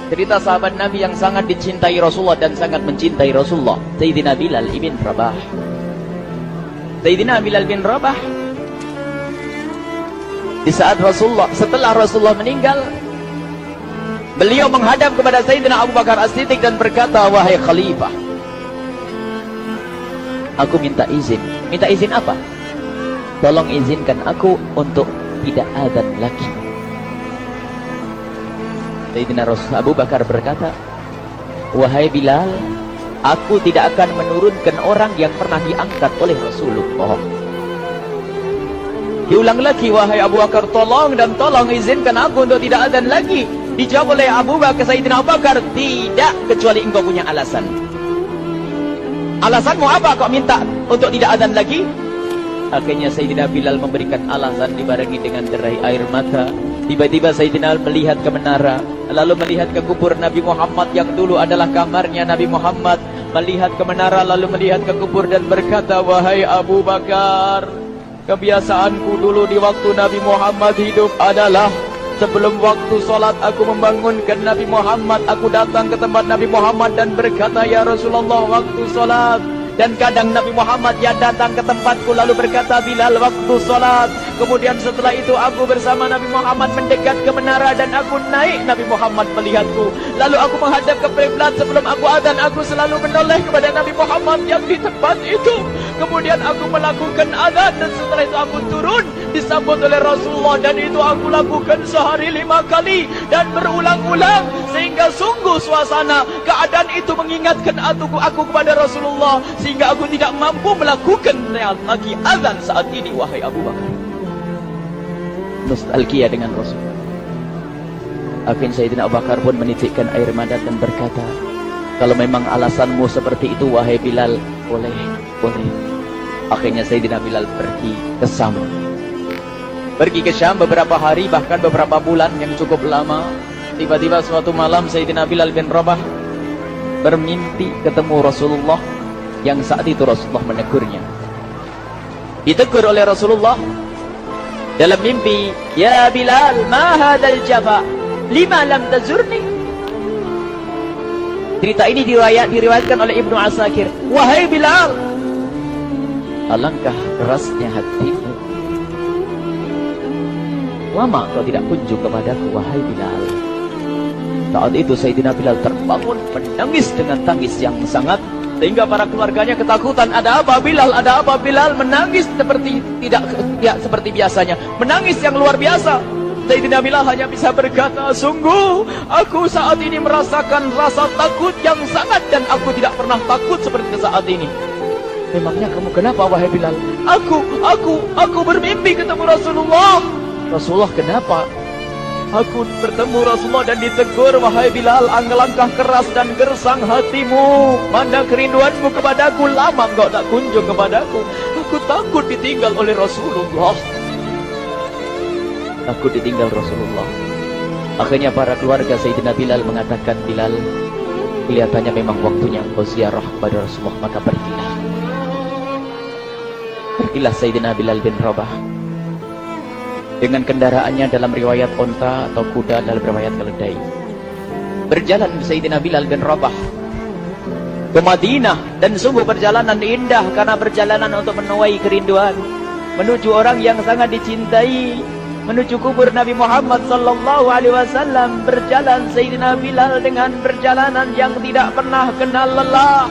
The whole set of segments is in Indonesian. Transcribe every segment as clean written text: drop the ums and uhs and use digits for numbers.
Cerita sahabat Nabi yang sangat dicintai Rasulullah dan sangat mencintai Rasulullah, Sayyidina Bilal ibn Rabah. Sayyidina Bilal bin Rabah, di saat setelah Rasulullah meninggal, beliau menghadap kepada Sayyidina Abu Bakar As-Siddiq dan berkata, wahai khalifah, aku minta izin. Minta izin apa? Tolong izinkan aku untuk tidak adzan lagi. Sayyidina Abu Bakar berkata, wahai Bilal, aku tidak akan menurunkan orang yang pernah diangkat oleh Rasulullah. Diulang lagi, wahai Abu Bakar, tolong dan tolong izinkan aku untuk tidak adzan lagi. Dijawab oleh Abu Bakar, Sayyidina Abu Bakar, tidak, kecuali engkau punya alasan. Alasanmu apa kau minta untuk tidak adzan lagi? Akhirnya Sayyidina Bilal memberikan alasan dibarengi dengan derai air mata. Tiba-tiba Sayyidina melihat ke menara, lalu melihat ke kubur Nabi Muhammad yang dulu adalah kamarnya Nabi Muhammad. Melihat ke menara, lalu melihat ke kubur dan berkata, wahai Abu Bakar, kebiasaanku dulu di waktu Nabi Muhammad hidup adalah sebelum waktu sholat aku membangunkan Nabi Muhammad. Aku datang ke tempat Nabi Muhammad dan berkata, ya Rasulullah, waktu sholat. Dan kadang Nabi Muhammad yang datang ke tempatku lalu berkata, Bilal, waktu sholat. Kemudian setelah itu aku bersama Nabi Muhammad mendekat ke menara dan aku naik. Nabi Muhammad melihatku. Lalu aku menghadap ke kiblat. Sebelum aku adzan, aku selalu menoleh kepada Nabi Muhammad yang di tempat itu. Kemudian aku melakukan adzan dan setelah itu aku turun disambut oleh Rasulullah, dan itu aku lakukan sehari 5 kali dan berulang-ulang sehingga sungguh suasana keadaan itu mengingatkan aku kepada Rasulullah, sehingga aku tidak mampu melakukan lagi azan saat ini. Wahai Abu Bakar, nostalgia dengan Rasul. Akhirnya Sayyidina Abu Bakar pun menitikkan air mata dan berkata, kalau memang alasanmu seperti itu wahai Bilal, boleh. Akhirnya Sayyidina Bilal pergi ke Syam. Pergi ke Syam beberapa hari, bahkan beberapa bulan yang cukup lama. Tiba-tiba suatu malam Sayyidina Bilal bin Rabah bermimpi ketemu Rasulullah, yang saat itu Rasulullah menegurnya. Ditegur oleh Rasulullah dalam mimpi, ya Bilal, ma hadzal jafa, lima lam tazurni. Cerita ini diriwayatkan oleh Ibnu Asakir. Wahai Bilal, alangkah kerasnya hatimu, lama kau tidak kunjung kepadaku wahai Bilal. Saat itu Sayyidina Bilal terbangun menangis dengan tangis yang sangat, sehingga para keluarganya ketakutan. Ada apa Bilal? Ada apa Bilal? Menangis seperti seperti biasanya, menangis yang luar biasa. Sayyidina Bilal hanya bisa berkata, sungguh aku saat ini merasakan rasa takut yang sangat, dan aku tidak pernah takut seperti saat ini. Memangnya kamu kenapa wahai Bilal? Aku bermimpi ketemu Rasulullah. Rasulullah kenapa? Aku bertemu Rasulullah dan ditegur, wahai Bilal, alangkah keras dan gersang hatimu. Mana kerinduanmu kepadaku, lama engkau tak kunjung kepadaku. Aku takut ditinggal oleh Rasulullah. Aku ditinggal Rasulullah. Akhirnya para keluarga Sayyidina Bilal mengatakan, Bilal, kelihatannya memang waktunya engkau ziarah kepada Rasulullah, maka pergilah. Pergilah Sayyidina Bilal bin Rabah dengan kendaraannya, dalam riwayat onta atau kuda, dalam riwayat keledai. Berjalan Sayyidina Bilal bin Rabah ke Madinah, dan sungguh perjalanan indah karena perjalanan untuk menuai kerinduan, menuju orang yang sangat dicintai, menuju kubur Nabi Muhammad sallallahu alaihi wasallam. Berjalan Sayyidina Bilal dengan perjalanan yang tidak pernah kenal lelah,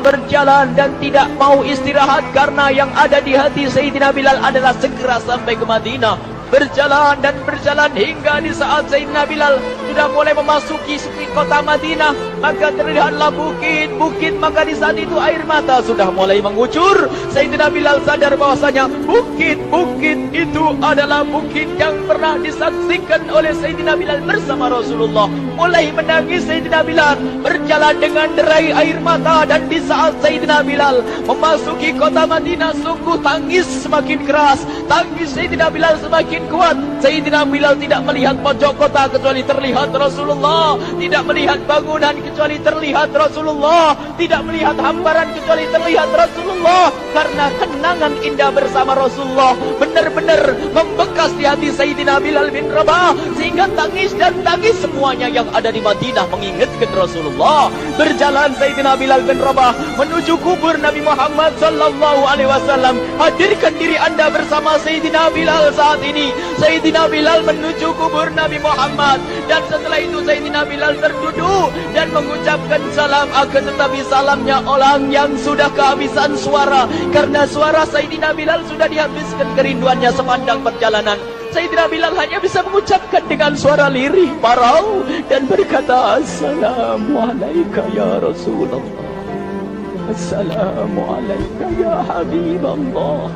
berjalan dan tidak mau istirahat, karena yang ada di hati Sayyidina Bilal adalah segera sampai ke Madinah. Berjalan dan berjalan hingga di saat Sayyidina Bilal sudah mulai memasuki kota Madinah, maka terlihatlah bukit-bukit. Maka di saat itu air mata sudah mulai mengucur. Sayyidina Bilal sadar bahwasanya bukit-bukit itu adalah bukit yang pernah disaksikan oleh Sayyidina Bilal bersama Rasulullah. Mulai menangis Sayyidina Bilal, berjalan dengan derai air mata. Dan di saat Sayyidina Bilal memasuki kota Madinah, sungguh tangis semakin keras, tangis Sayyidina Bilal semakin semakin kuat. Sayyidina Bilal tidak melihat pojok kota kecuali terlihat Rasulullah, tidak melihat bangunan kecuali terlihat Rasulullah, tidak melihat hamparan kecuali terlihat Rasulullah. Karena kenangan indah bersama Rasulullah benar-benar membekas di hati Sayyidina Bilal bin Rabah, sehingga tangis dan tangis semuanya yang ada di Madinah mengingatkan Rasulullah. Berjalan Sayyidina Bilal bin Rabah menuju kubur Nabi Muhammad sallallahu alaihi wasallam. Hadirkan diri Anda bersama Sayyidina Bilal saat ini. Sayyidina Bilal menuju kubur Nabi Muhammad, dan setelah itu Sayyidina Bilal terduduk dan mengucapkan salam, akan tetapi salamnya orang yang sudah kehabisan suara, karena suara Sayyidina Bilal sudah dihabiskan kerinduannya sepanjang perjalanan. Sayyidina Bilal hanya bisa mengucapkan dengan suara lirih parau dan berkata, Assalamualaikum ya Rasulullah, Assalamualaikum ya Habiballah,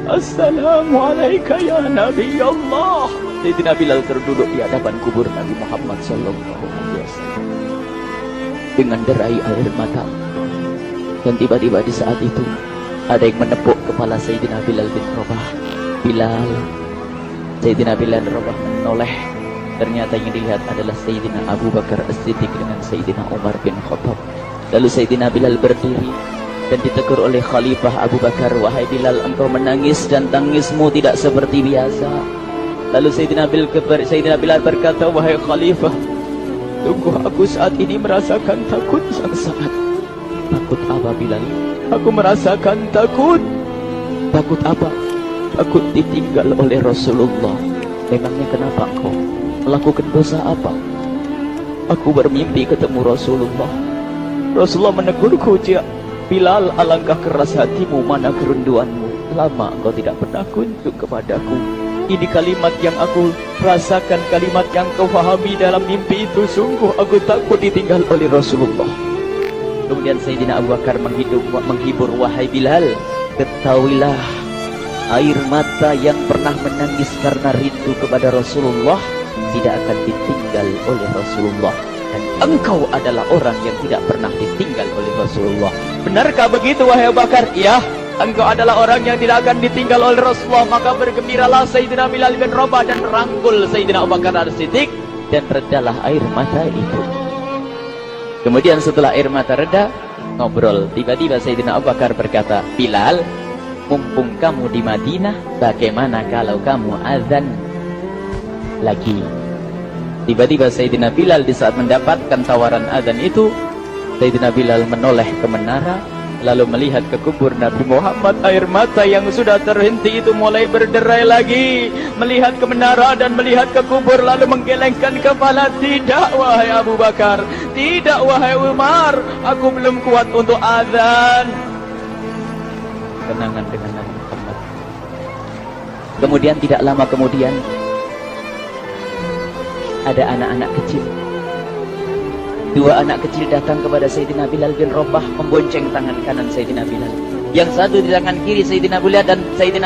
Assalamualaikum ya Nabi Allah. Sayyidina Bilal terduduk di hadapan kubur Nabi Muhammad sallallahu alaihi wasallam dengan derai air mata. Dan tiba-tiba di saat itu ada yang menepuk kepala Sayyidina Bilal bin Rabah. Bilal. Sayyidina Bilal bin Rabah menoleh. Ternyata yang dilihat adalah Sayyidina Abu Bakar As-Siddiq dengan Sayyidina Umar bin Khattab. Lalu Sayyidina Bilal berdiri dan ditegur oleh Khalifah Abu Bakar, wahai Bilal, engkau menangis dan tangismu tidak seperti biasa. Lalu Sayyidina Bilal berkata, wahai Khalifah, sungguh aku saat ini merasakan takut yang sangat. Takut apa Bilal? Aku merasakan takut. Takut apa? Takut ditinggal oleh Rasulullah. Memangnya kenapa engkau? Melakukan dosa apa? Aku bermimpi ketemu Rasulullah. Rasulullah menegurku, Bilal, alangkah keras hatimu, mana kerinduanmu. Lama engkau tidak pernah kunjung kepadaku. Ini kalimat yang aku rasakan, kalimat yang kau fahami dalam mimpi itu. Sungguh aku takut ditinggal oleh Rasulullah. Kemudian Sayyidina Abu Bakar menghibur, wahai Bilal, ketahuilah, air mata yang pernah menangis karena rindu kepada Rasulullah tidak akan ditinggal oleh Rasulullah. Dan engkau adalah orang yang tidak pernah ditinggal oleh Rasulullah. Benarkah begitu wahai Abu Bakar? Ya, engkau adalah orang yang tidak akan ditinggal oleh Rasulullah. Maka bergembiralah Sayyidina Bilal bin Rabah dan rangkul Sayyidina Abu Bakar As-Siddiq, dan redalah air mata itu. Kemudian setelah air mata reda, ngobrol. Tiba-tiba Sayyidina Abu Bakar berkata, Bilal, mumpung kamu di Madinah, bagaimana kalau kamu azan lagi? Tiba-tiba Sayyidina Bilal di saat mendapatkan tawaran azan itu, Sayyidina Bilal menoleh ke menara, lalu melihat ke kubur Nabi Muhammad. Air mata yang sudah terhenti itu mulai berderai lagi. Melihat ke menara dan melihat ke kubur, lalu menggelengkan kepala. Tidak wahai Abu Bakar, tidak wahai Umar, aku belum kuat untuk azan. Kenangan dengan Nabi Muhammad. Kemudian tidak lama kemudian ada anak-anak kecil. Dua anak kecil datang kepada Sayyidina Bilal bin Rabah, membonceng tangan kanan Sayyidina Bilal. Yang satu di tangan kiri Sayyidina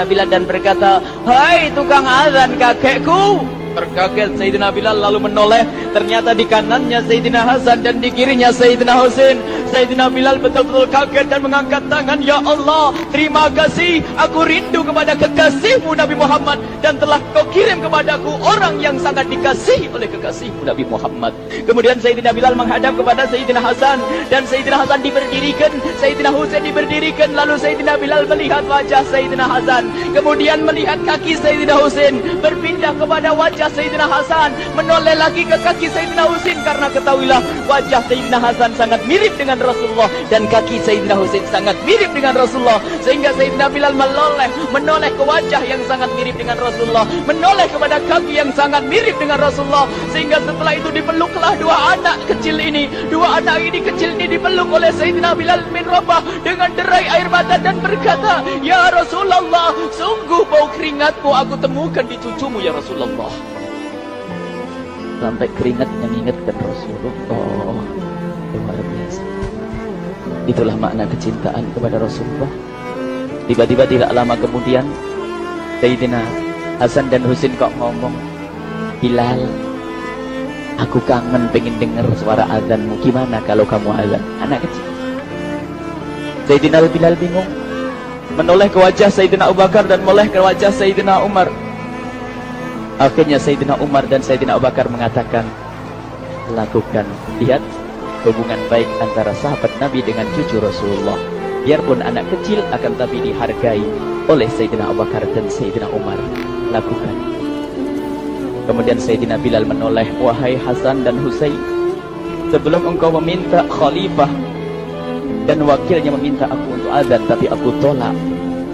Bilal dan berkata, hai tukang azan kakekku. Terkaget Sayyidina Bilal lalu menoleh. Ternyata di kanannya Sayyidina Hasan dan di kirinya Sayyidina Husain. Sayyidina Bilal betul-betul kaget dan mengangkat tangan. Ya Allah, terima kasih. Aku rindu kepada kekasihmu Nabi Muhammad, dan telah kau kirim kepadaku orang yang sangat dikasihi oleh kekasihmu Nabi Muhammad. Kemudian Sayyidina Bilal menghadap kepada Sayyidina Hasan, dan Sayyidina Hasan diberdirikan, Sayyidina Husain diberdirikan. Lalu Sayyidina Bilal melihat wajah Sayyidina Hasan, kemudian melihat kaki Sayyidina Husain, berpindah kepada wajah Sayyidina Hasan, menoleh lagi ke kaki Sayyidina Husain. Karena ketahuilah, wajah Sayyidina Hasan sangat mirip dengan Rasulullah, dan kaki Sayyidina Husain sangat mirip dengan Rasulullah. Sehingga Sayyidina Bilal menoleh ke wajah yang sangat mirip dengan Rasulullah, menoleh kepada kaki yang sangat mirip dengan Rasulullah. Sehingga setelah itu dipeluklah dua anak kecil ini. Dua anak ini kecil ini dipeluk oleh Sayyidina Bilal bin Rabah dengan derai air mata dan berkata, ya Rasulullah, sungguh bau keringatmu aku temukan di cucumu ya Rasulullah. Sampai keringatnya mengingatkan Rasulullah. Luar biasa. Itulah makna kecintaan kepada Rasulullah. Tiba-tiba tidak lama kemudian Sayyidina Hasan dan Husain kok ngomong, Bilal, aku kangen pengen dengar suara azanmu. Gimana kalau kamu azan? Anak kecil. Sayyidina Bilal bingung, menoleh ke wajah Sayyidina Abu Bakar dan menoleh ke wajah Sayyidina Umar. Akhirnya Sayyidina Umar dan Sayyidina Abu Bakar mengatakan, lakukan. Lihat hubungan baik antara sahabat Nabi dengan cucu Rasulullah. Biarpun anak kecil, akan tapi dihargai oleh Sayyidina Abu Bakar dan Sayyidina Umar. Lakukan. Kemudian Sayyidina Bilal menoleh, wahai Hasan dan Husain, sebelum engkau meminta khalifah dan wakilnya meminta aku untuk azan, tapi aku tolak.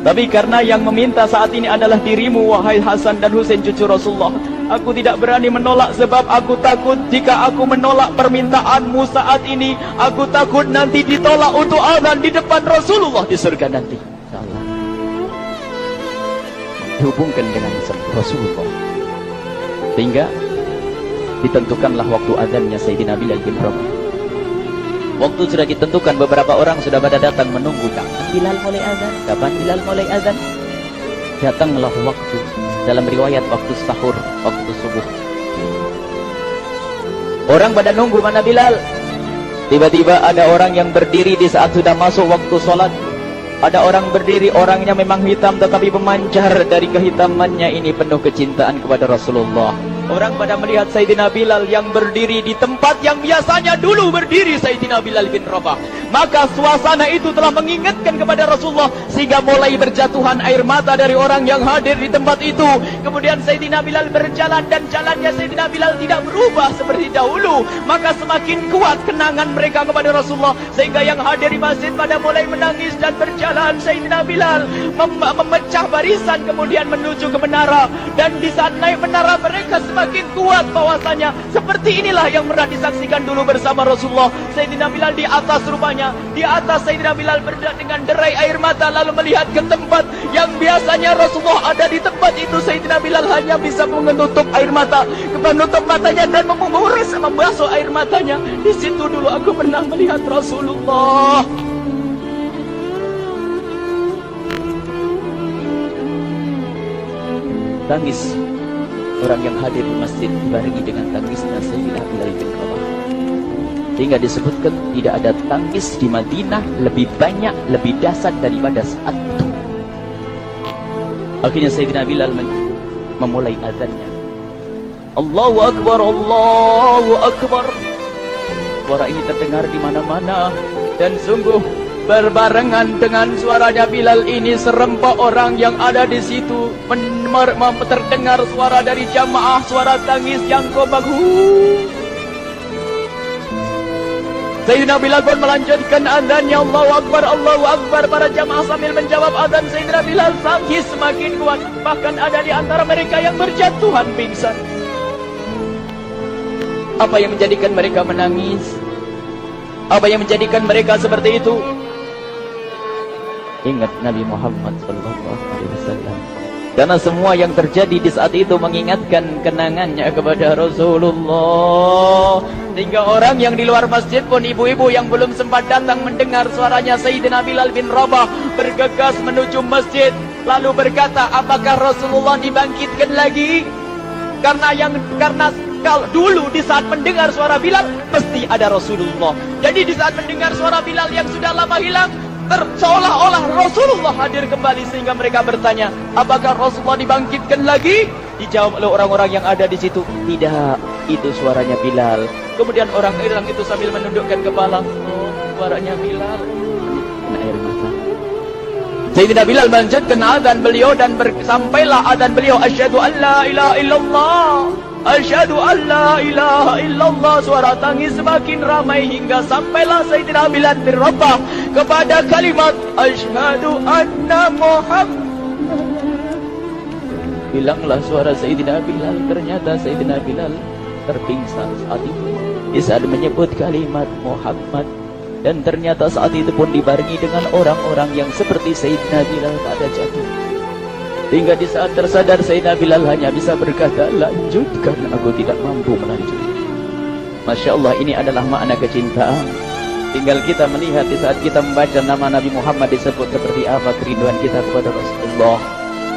Tapi karena yang meminta saat ini adalah dirimu, wahai Hasan dan Husain cucu Rasulullah, aku tidak berani menolak, sebab aku takut jika aku menolak permintaanmu saat ini, aku takut nanti ditolak untuk azan di depan Rasulullah di surga nanti. InsyaAllah dihubungkan dengan Rasulullah, sehingga ditentukanlah waktu azannya Sayyidina Bilal bin Rabah. Waktu sudah ditentukan, beberapa orang sudah pada datang menunggu, kapan Bilal mulai azan? Kapan Bilal mulai azan? Datanglah waktu, dalam riwayat waktu sahur, waktu subuh. Orang pada nunggu mana Bilal. Tiba-tiba ada orang yang berdiri di saat sudah masuk waktu sholat. Ada orang berdiri, orangnya memang hitam, tetapi memancar dari kehitamannya ini penuh kecintaan kepada Rasulullah. Orang pada melihat Sayyidina Bilal yang berdiri di tempat yang biasanya dulu berdiri Sayyidina Bilal bin Rabah. Maka suasana itu telah mengingatkan kepada Rasulullah, sehingga mulai berjatuhan air mata dari orang yang hadir di tempat itu. Kemudian Sayyidina Bilal berjalan, dan jalannya Sayyidina Bilal tidak berubah seperti dahulu. Maka semakin kuat kenangan mereka kepada Rasulullah, sehingga yang hadir di masjid pada mulai menangis dan berjalan. Sayyidina Bilal memecah barisan kemudian menuju ke menara, dan di saat naik menara mereka semakin kuat bahwasanya seperti inilah yang pernah disaksikan dulu bersama Rasulullah. Sayyidina Bilal di atas rupanya, di atas Sayyidina Bilal berada dengan derai air mata, lalu melihat ke tempat yang biasanya Rasulullah ada di tempat itu. Sayyidina Bilal hanya bisa menutup air mata, menutup matanya dan membasuh air matanya. Di situ dulu aku pernah melihat Rasulullah. Tangis orang yang hadir di masjid dibarengi dengan tangisnya Sayyidina Bilal bin Rabah, hingga disebutkan tidak ada tangis di Madinah lebih banyak, lebih dahsyat daripada saat itu. Akhirnya Sayyidina Bilal memulai azannya. Allahu Akbar, Allahu Akbar. Suara ini terdengar di mana-mana, dan sungguh berbarengan dengan suaranya Bilal ini serempak orang yang ada di situ terdengar suara dari jamaah, suara tangis yang kompak. Sayyidina Bilal pun melanjutkan azannya, Allahu Akbar, Allahu Akbar. Para jamaah sambil menjawab azan Sayyidina Bilal, tangis semakin kuat. Bahkan ada di antara mereka yang berjatuhan pingsan. Apa yang menjadikan mereka menangis? Apa yang menjadikan mereka seperti itu? Ingat Nabi Muhammad SAW. Karena semua yang terjadi di saat itu mengingatkan kenangannya kepada Rasulullah. Sehingga orang yang di luar masjid pun, ibu-ibu yang belum sempat datang mendengar suaranya Sayyidina Bilal bin Rabah, bergegas menuju masjid, lalu berkata, apakah Rasulullah dibangkitkan lagi? Karena kalau dulu di saat mendengar suara Bilal pasti ada Rasulullah. Jadi di saat mendengar suara Bilal yang sudah lama hilang, seolah-olah Rasulullah hadir kembali, sehingga mereka bertanya, apakah Rasulullah dibangkitkan lagi? Dijawab oleh orang-orang yang ada di situ, tidak, itu suaranya Bilal. Kemudian orang itu sambil menundukkan kepala, oh, suaranya Bilal. Kena air mata. Sayyidina Bilal melanjutkan azan beliau, dan sampailah azan beliau, asyhadu an la ilaha illallah, asyhadu an la ilaha illallah. Suara tangis semakin ramai hingga sampailah Sayyidina Bilal bin Rabah kepada kalimat asyhadu anna Muhammad. Hilanglah suara Sayyidina Bilal. Ternyata Sayyidina Bilal terpingsan saat itu di saat menyebut kalimat Muhammad. Dan ternyata saat itu pun dibarengi dengan orang-orang yang seperti Sayyidina Bilal pada jatuh. Hingga di saat tersadar Sayyidina Bilal hanya bisa berkata, lanjutkan, aku tidak mampu melanjutkan. Masya Allah, ini adalah makna kecintaan. Tinggal kita melihat di saat kita membaca nama Nabi Muhammad disebut seperti apa kerinduan kita kepada Rasulullah.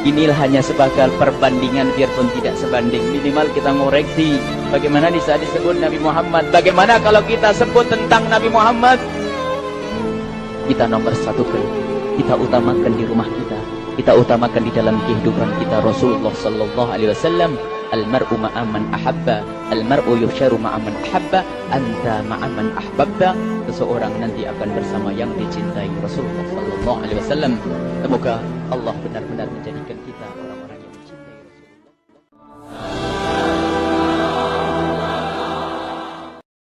Inilah hanya sebagai perbandingan, biarpun tidak sebanding. Minimal kita ngoreksi bagaimana di saat disebut Nabi Muhammad. Bagaimana kalau kita sebut tentang Nabi Muhammad, kita nomor satukan, kita utamakan di rumah kita, kita utamakan di dalam kehidupan kita Rasulullah sallallahu alaihi wasallam Al-mar'u ma'aman ahabba, al-mar'u yuhsyaru ma'aman ahabba, anta ma'aman ahbabta. Seseorang nanti akan bersama yang dicintai Rasulullah sallallahu alaihi wasallam. Semoga Allah benar-benar menjadikan kita